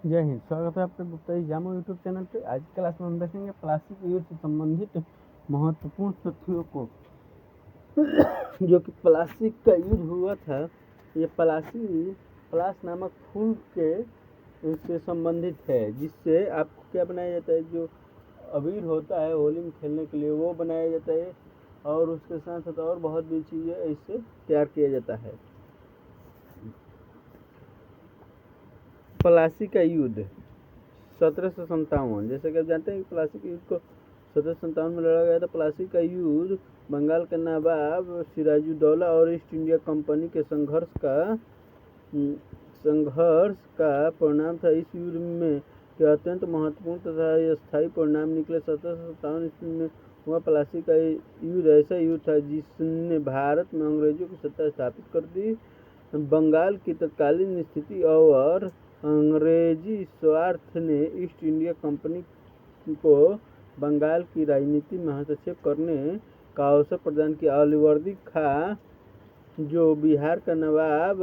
जय हिंद। स्वागत है आपका गुप्ता जी जामो यूट्यूब चैनल पे। आज की क्लास में हम देखेंगे प्लास्टिक युद्ध से संबंधित महत्वपूर्ण तथ्यों को। जो कि प्लास्टिक का युद्ध हुआ था, ये प्लास नामक फूल के से संबंधित है, जिससे आपको क्या बनाया जाता है, जो अबीर होता है होली में खेलने के लिए वो बनाया जाता है, और उसके साथ साथ और बहुत भी चीज़ें इससे तैयार किया जाता है। प्लासी का युद्ध 1757, जैसे कि आप जानते हैं कि प्लासी के युद्ध को 1757 में लड़ा गया था। प्लासी का युद्ध बंगाल के नवाब सिराजुद्दौला और ईस्ट इंडिया कंपनी के संघर्ष का परिणाम था। इस युद्ध में के अत्यंत महत्वपूर्ण तथा स्थायी परिणाम निकले। 1757 ईस्वी में हुआ प्लासी का युद्ध ऐसा युद्ध था जिसने भारत में अंग्रेजों की सत्ता स्थापित कर दी। बंगाल की तत्कालीन स्थिति और अंग्रेजी स्वार्थ ने ईस्ट इंडिया कंपनी को बंगाल की राजनीति में हस्तक्षेप करने का अवसर प्रदान किया। अलीवर्दी खां, जो बिहार का नवाब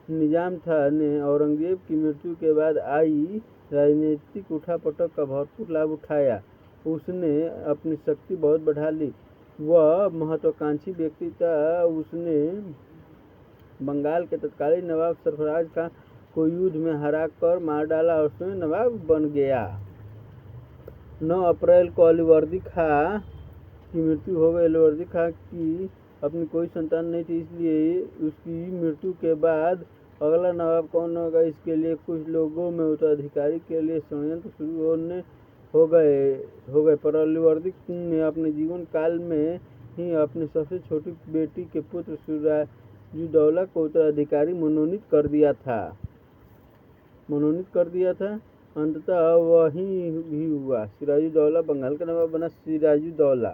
निजाम था, ने औरंगजेब की मृत्यु के बाद आई राजनीतिक उठापटक का भरपूर लाभ उठाया। उसने अपनी शक्ति बहुत बढ़ा ली। वह महत्वाकांक्षी व्यक्ति था। उसने बंगाल के तत्कालीन नवाब सरफराज खां को युद्ध में हराकर मार डाला और स्वयं नवाब बन गया। 9 अप्रैल को अलीवर्दी खां की मृत्यु हो गई। अलीवर्दी खां की अपनी कोई संतान नहीं थी, इसलिए उसकी मृत्यु के बाद अगला नवाब कौन होगा, इसके लिए कुछ लोगों में उत्तराधिकारी के लिए षड्यंत्र शुरू हो गए। पर अलीवर्दी ने अपने जीवन काल में ही अपनी सबसे छोटी बेटी के पुत्र सिराजुद्दौला को उत्तराधिकारी मनोनीत कर दिया था। अंततः वही भी हुआ। सिराजुद्दौला बंगाल का नवाब बना। सिराजुद्दौला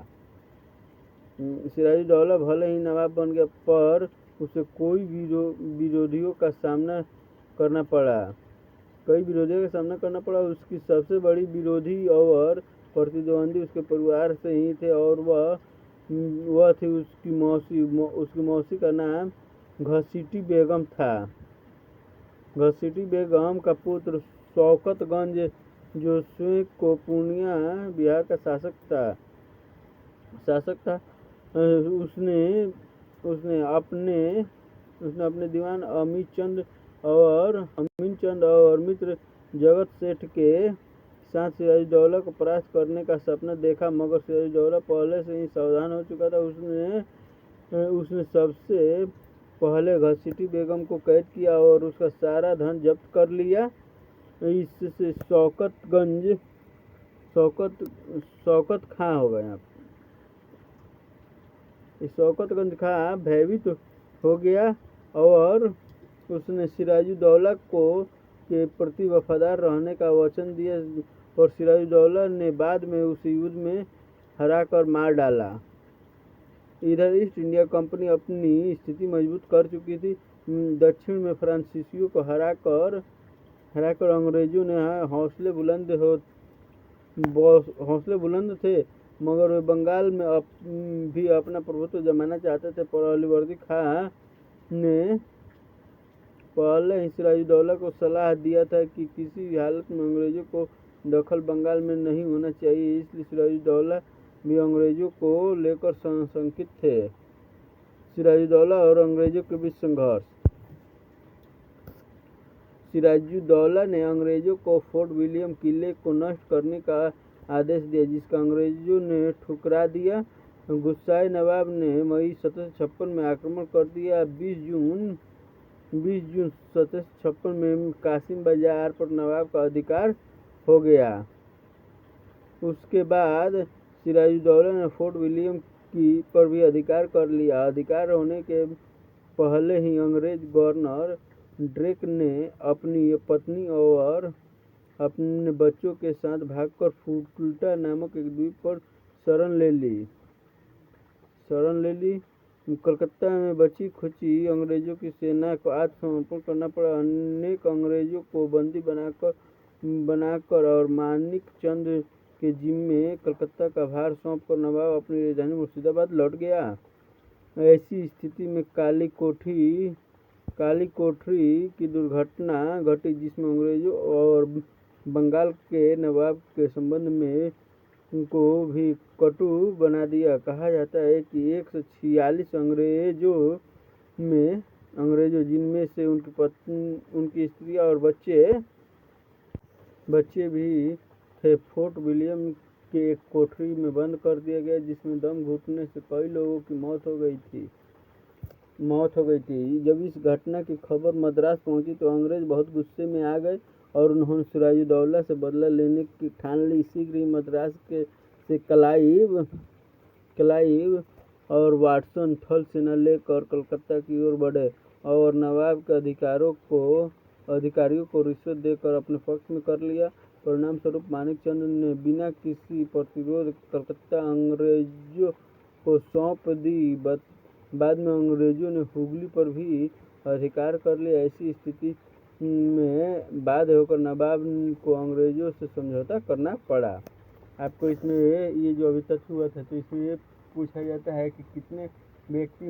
भले ही नवाब बन गया, पर उसे कई विरोधियों का सामना करना पड़ा। उसकी सबसे बड़ी विरोधी और प्रतिद्वंदी उसके परिवार से ही थे, और वह थी उसकी मौसी का नाम घसीटी बेगम था। घसीटी बेगम का पुत्र शौकतगंज, जो स्वयं को पूर्णिया बिहार का शासक था, उसने अपने दीवान अमीनचंद और मित्र जगत सेठ के साथ सिराजुद्दौला को परास्त करने का सपना देखा, मगर सिराजुद्दौला पहले से ही सावधान हो चुका था। उसने सबसे पहले घसीटी बेगम को कैद किया और उसका सारा धन जब्त कर लिया। इससे शौकत खां हो गया। शौकतगंज खां भयभीत हो गया और उसने सिराजुद्दौला के प्रति वफादार रहने का वचन दिया, और सिराजुद्दौला ने बाद में उस युद्ध में हराकर मार डाला। इधर ईस्ट इंडिया कंपनी अपनी स्थिति मजबूत कर चुकी थी। दक्षिण में फ्रांसीसियों को हराकर अंग्रेजों ने हौसले बुलंद थे, मगर वे बंगाल में भी अपना प्रभुत्व जमाना चाहते थे। पर अलीवर्दी खां ने पहले ही सिराजुद्दौला को सलाह दिया था कि किसी भी हालत में अंग्रेजों को दखल बंगाल में नहीं होना चाहिए, इसलिए सिराजुद्दौला भी अंग्रेजों को लेकर शंकित थे। सिराजुद्दौला और अंग्रेजों के बीच संघर्ष। सिराजुद्दौला ने अंग्रेजों को फोर्ट विलियम किले को नष्ट करने का आदेश दिया, जिसका अंग्रेजों ने ठुकरा दिया। गुस्साए नवाब ने मई 1756 में आक्रमण कर दिया। 20 जून 1756 में कासिम बाजार पर नवाब का अधिकार हो गया। उसके बाद सिराजुद्दौला ने फोर्ट विलियम पर भी अधिकार कर लिया। अधिकार होने के पहले ही अंग्रेज गवर्नर ड्रेक ने अपनी पत्नी और अपने बच्चों के साथ भागकर फुल्टा नामक एक द्वीप पर शरण ले ली। कलकत्ता में बची खुची अंग्रेजों की सेना को आत्मसमर्पण करना पड़ा। अनेक अंग्रेजों को बंदी बनाकर और मानिक चंद के जिम्मे कलकत्ता का भार सौंपकर नवाब अपनी राजधानी मुर्शिदाबाद लौट गया। ऐसी स्थिति में काली कोठी काली कोठरी की दुर्घटना घटी जिसमें अंग्रेजों और बंगाल के नवाब के संबंध में को भी कटु बना दिया। कहा जाता है कि 146 अंग्रेजों जिनमें से उनकी पत्नी, उनकी स्त्री और बच्चे भी थे, फोर्ट विलियम के एक कोठरी में बंद कर दिया गया जिसमें दम घुटने से कई लोगों की मौत हो गई थी। जब इस घटना की खबर मद्रास पहुंची तो अंग्रेज बहुत गुस्से में आ गए और उन्होंने सिराजुद्दौला से बदला लेने की ठान ली। शीघ्र ही मद्रास से क्लाइव और वाटसन थल सेना लेकर कलकत्ता की ओर बढ़े और नवाब के अधिकारियों को रिश्वत देकर अपने पक्ष में कर लिया। परिणाम स्वरूप मानिकचंद ने बिना किसी प्रतिरोध कलकत्ता अंग्रेजों को सौंप दी। बाद में अंग्रेजों ने हुगली पर भी अधिकार कर लिया। ऐसी स्थिति में बाध्य होकर नवाब को अंग्रेजों से समझौता करना पड़ा। आपको इसमें ये जो अभी तक हुआ था तो इसमें ये पूछा जाता है कि कितने व्यक्ति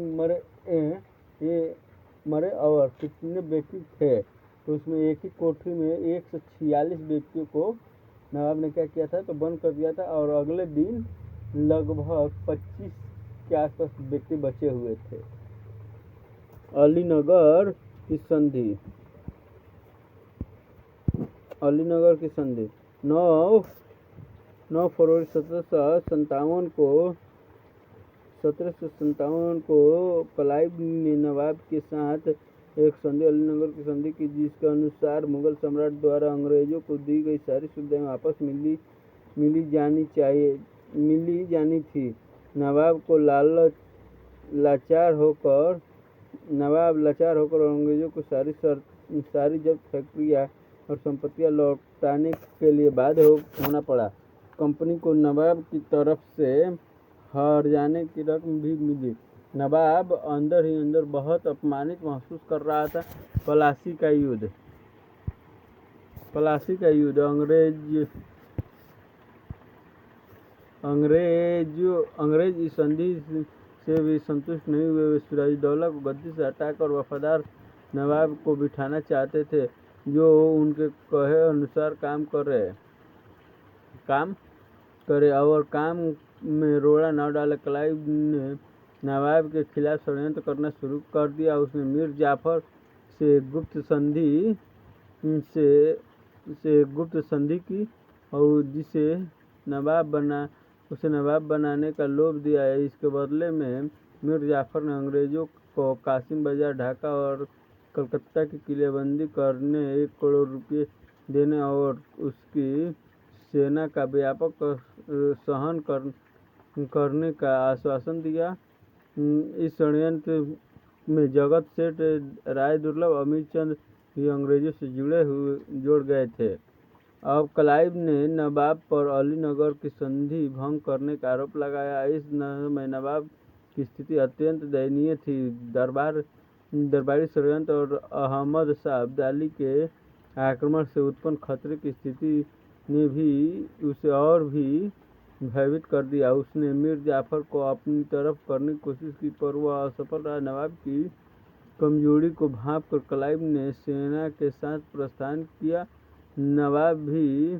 मरे और कितने व्यक्ति थे। तो उसमें एक ही कोठरी में 146 व्यक्तियों को नवाब ने क्या किया था तो बंद कर दिया था और अगले दिन लगभग 25 के आसपास व्यक्ति बचे हुए थे। अलीनगर की संधि 9 फरवरी 1757 को क्लाइव ने नवाब के साथ एक संधि अलीनगर की संधि की जिसके अनुसार मुगल सम्राट द्वारा अंग्रेजों को दी गई सारी सुविधाएं वापस मिली जानी थी। नवाब लाचार होकर अंग्रेजों को सारी जब्त फैक्ट्रियां और संपत्तियां लौटाने के लिए बाध्य होना पड़ा। कंपनी को नवाब की तरफ से हर्जाने की रकम भी मिली। नवाब अंदर ही अंदर बहुत अपमानित महसूस कर रहा था। प्लासी का युद्ध अंग्रेज इस संधि से भी संतुष्ट नहीं हुए। वे सिराजुद्दौला को गद्दी से हटाकर वफादार नवाब को बिठाना चाहते थे जो उनके कहे अनुसार काम करे और काम में रोड़ा न डाले। क्लाइव ने नवाब के खिलाफ षड्यंत्र करना शुरू कर दिया। उसने मीर जाफर से गुप्त संधि की और उसे नवाब बनाने का लोभ दिया। इसके बदले में मीर जाफर ने अंग्रेजों को कासिम बाजार, ढाका और कलकत्ता की किलेबंदी करने 1 करोड़ रुपये देने और उसकी सेना का व्यापक सहन करने का आश्वासन दिया। इस षड्यंत्र में जगत सेठ रायदुर्लभ अमीरचंद भी अंग्रेजों से जुड़ गए थे। अब क्लाइव ने नवाब पर अलीनगर की संधि भंग करने का आरोप लगाया। इस समय नवाब की स्थिति अत्यंत दयनीय थी। दरबारी षड्यंत्र और अहमद शाह अब्दाली के आक्रमण से उत्पन्न खतरे की स्थिति ने भी उसे और भी भयभीत कर दिया। उसने मीर जाफर को अपनी तरफ करने की कोशिश की पर वह असफल रहा। नवाब की कमजोरी को भांपकर क्लाइव ने सेना के साथ प्रस्थान किया। नवाब भी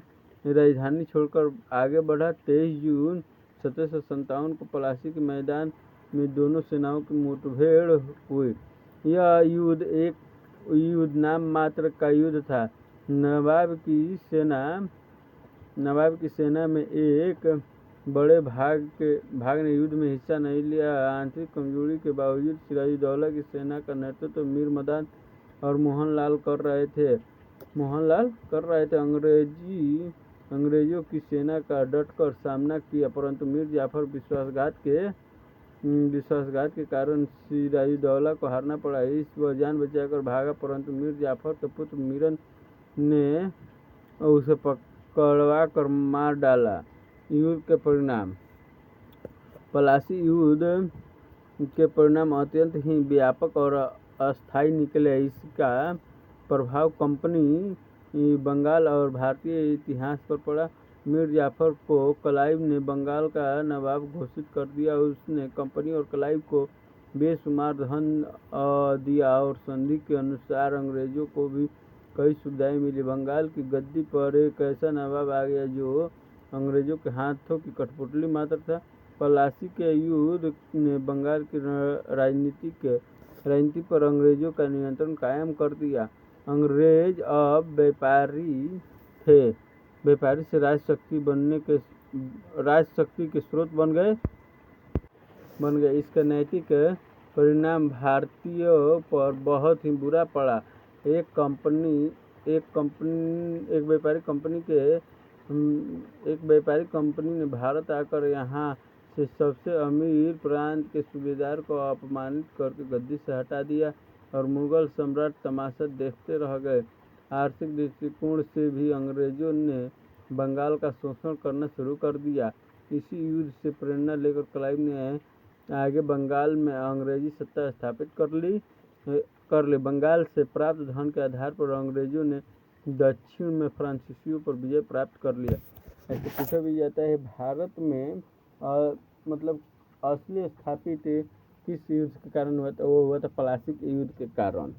राजधानी छोड़कर आगे बढ़ा। 23 जून 1757 को प्लासी के मैदान में दोनों सेनाओं की मुठभेड़ हुई। यह युद्ध एक नाम मात्र का युद्ध था। नवाब की सेना में एक बड़े भाग ने युद्ध में हिस्सा नहीं लिया। आंतरिक कमजोरी के बावजूद सिराजुद्दौला की सेना का नेतृत्व मीर मदान और मोहनलाल कर रहे थे। अंग्रेजों की सेना का डटकर सामना किया परंतु मीर जाफर विश्वासघात के कारण सिराजुद्दौला को हारना पड़ा। वह जान बचाकर भागा परंतु मीर जाफर के पुत्र मीरन ने उसे पकड़वा कर मार डाला। युद्ध के परिणाम प्लासी युद्ध के परिणाम अत्यंत ही व्यापक और अस्थायी निकले। इसका प्रभाव कंपनी, बंगाल और भारतीय इतिहास पर पड़ा। मीर जाफर को क्लाइव ने बंगाल का नवाब घोषित कर दिया। उसने कंपनी और क्लाइव को बेशुमार धन दिया और संधि के अनुसार अंग्रेजों को भी कई सुविधाएं मिली। बंगाल की गद्दी पर एक ऐसा नवाब आ गया जो अंग्रेजों के हाथों की कठपुतली मात्र था। प्लासी के युद्ध ने बंगाल की राजनीति पर अंग्रेजों का नियंत्रण कायम कर दिया। अंग्रेज अब व्यापारी थे, व्यापारी से राजशक्ति के स्रोत बन गए। इसका नैतिक परिणाम भारतीयों पर बहुत ही बुरा पड़ा। एक व्यापारी कंपनी ने भारत आकर यहाँ से सबसे अमीर प्रांत के सूबेदार को अपमानित करके गद्दी से हटा दिया और मुगल सम्राट तमाशा देखते रह गए। आर्थिक दृष्टिकोण से भी अंग्रेजों ने बंगाल का शोषण करना शुरू कर दिया। इसी युद्ध से प्रेरणा लेकर क्लाइव ने आगे बंगाल में अंग्रेजी सत्ता स्थापित कर ली। बंगाल से प्राप्त धन के आधार पर अंग्रेजों ने दक्षिण में फ्रांसीसियों पर विजय प्राप्त कर लिया। ऐसे पूछा भी जाता है भारत में मतलब असली स्थापित किस युद्ध के कारण हुआ था? वो हुआ था प्लासी के युद्ध के कारण।